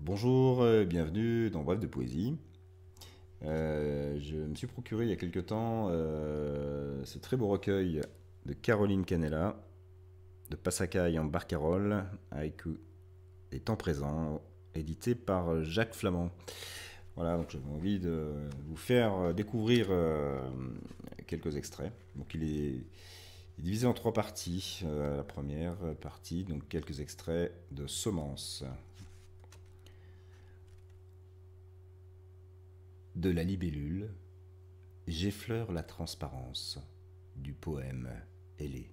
Bonjour, bienvenue dans Bref de Poésie. Je me suis procuré il y a quelque temps ce très beau recueil de Caroline Canella, de Passacaille en barcarolle, avec des temps présents, édité par Jacques Flamand. Voilà, donc j'avais envie de vous faire découvrir quelques extraits. Donc il est divisé en trois parties. La première partie, donc quelques extraits de Semence. De la libellule, j'effleure la transparence du poème ailé.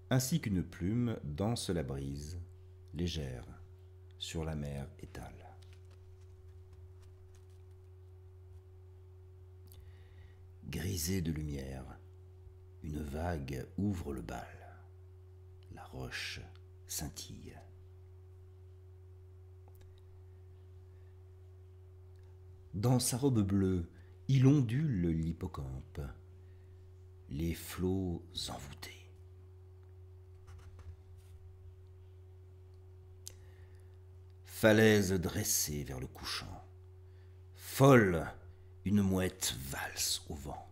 Ainsi qu'une plume danse la brise, légère, sur la mer étale. Grisée de lumière, une vague ouvre le bal. La roche scintille. Dans sa robe bleue, il ondule l'hippocampe, les flots envoûtés. Falaise dressée vers le couchant, folle, une mouette valse au vent.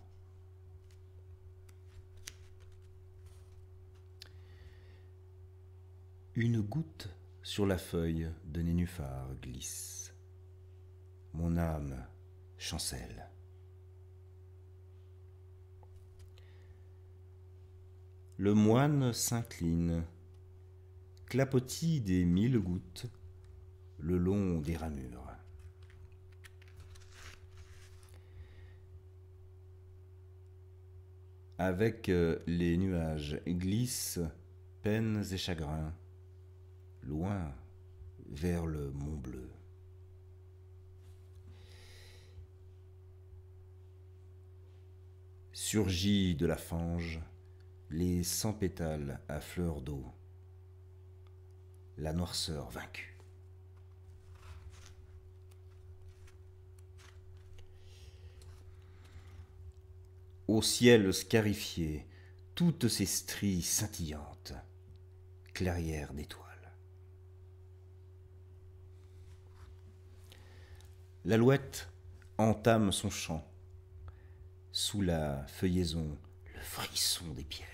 Une goutte sur la feuille de nénuphar glisse. Mon âme chancelle. Le moine s'incline, clapotis des 1000 gouttes le long des ramures. Avec les nuages glissent peines et chagrins, loin vers le mont bleu. Surgit de la fange les 100 pétales à fleur d'eau, la noirceur vaincue. Au ciel scarifié, toutes ces stries scintillantes, clairières d'étoiles. L'alouette entame son chant, sous la feuillaison, le frisson des pierres.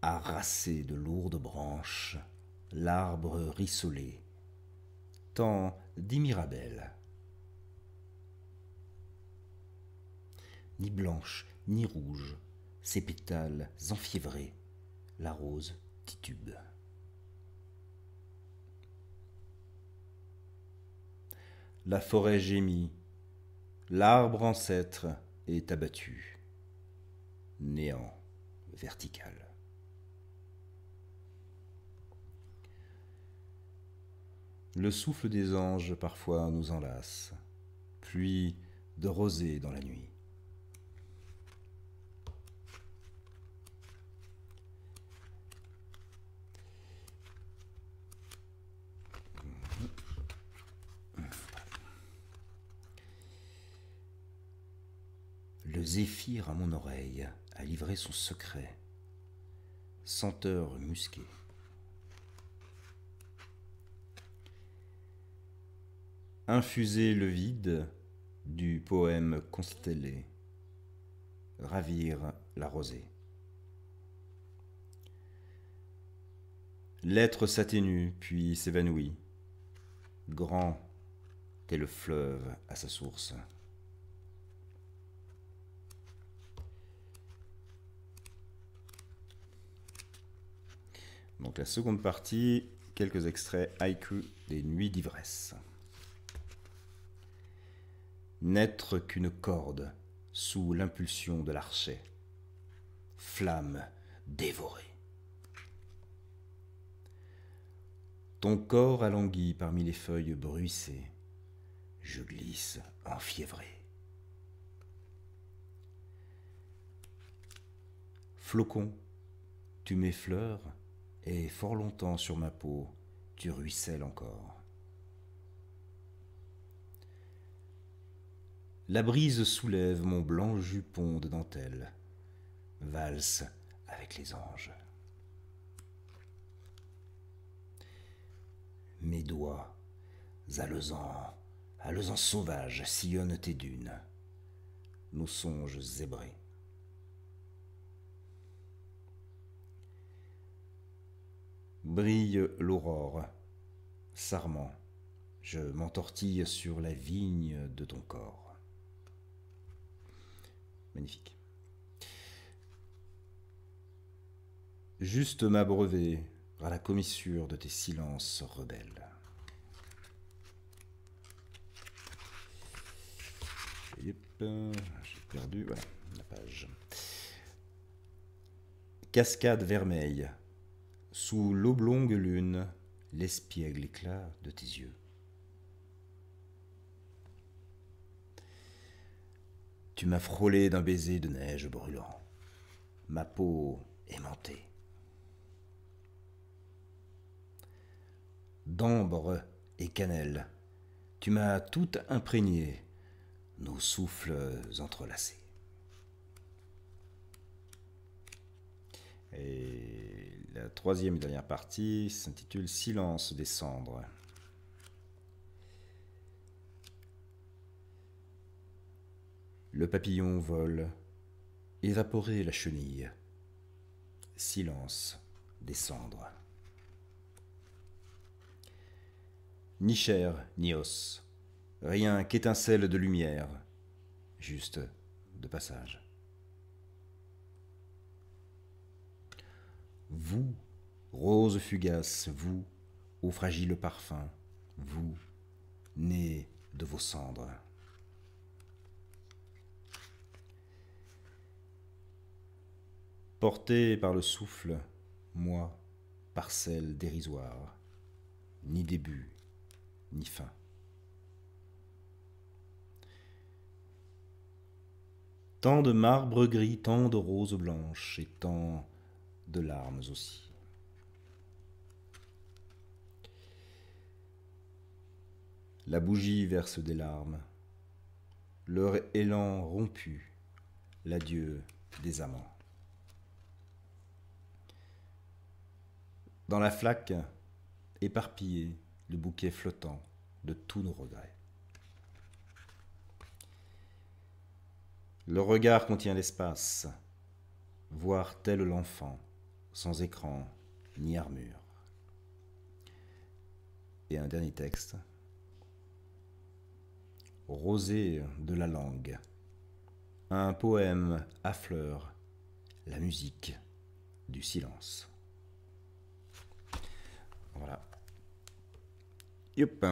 Harassé de lourdes branches, l'arbre rissolé, tant d'Imirabelle. Ni blanche, ni rouge, ses pétales enfiévrés, la rose titube. La forêt gémit, l'arbre ancêtre est abattu, néant vertical. Le souffle des anges parfois nous enlace, pluie de rosée dans la nuit. Le zéphyr à mon oreille a livré son secret, senteur musquée. Infuser le vide du poème constellé, ravir la rosée. L'être s'atténue puis s'évanouit, grand est le fleuve à sa source. Donc la seconde partie, quelques extraits haïkus des Nuits d'ivresse. N'être qu'une corde sous l'impulsion de l'archet, flamme dévorée. Ton corps alanguit parmi les feuilles bruissées, je glisse enfiévré. Flocon, tu m'effleures, et fort longtemps sur ma peau, tu ruisselles encore. La brise soulève mon blanc jupon de dentelle, valse avec les anges. Mes doigts, alezans sauvages, sillonnent tes dunes, nos songes zébrés. Brille l'aurore, sarment, je m'entortille sur la vigne de ton corps. Magnifique. Juste m'abreuver à la commissure de tes silences rebelles. Yep, j'ai perdu, voilà, la page. Cascade vermeille, sous l'oblongue lune, l'espiègle éclat de tes yeux. Tu m'as frôlé d'un baiser de neige brûlant, ma peau aimantée. D'ambre et cannelle, tu m'as tout imprégné, nos souffles entrelacés. Et la troisième et dernière partie s'intitule Silence des cendres. Le papillon vole, évaporé la chenille. Silence des cendres. Ni chair, ni os, rien qu'étincelle de lumière, juste de passage. Vous, rose fugace, vous, au fragile parfum, vous, nés de vos cendres. Porté par le souffle, moi, parcelle dérisoire, ni début, ni fin. Tant de marbre gris, tant de roses blanches, et tant de larmes aussi. La bougie verse des larmes, leur élan rompu, l'adieu des amants. Dans la flaque, éparpillé, le bouquet flottant de tous nos regrets. Le regard contient l'espace, voir tel l'enfant, sans écran ni armure. Et un dernier texte. Rosée de la langue, un poème affleure la musique du silence. Voilà. Yop.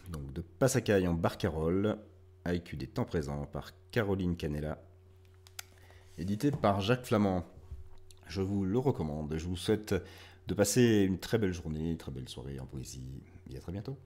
Donc de Passacaille en Barcarolle, AIQ des temps présents par Caroline Canella, édité par Jacques Flamand. Je vous le recommande. Je vous souhaite de passer une très belle journée, une très belle soirée en poésie. Et à très bientôt.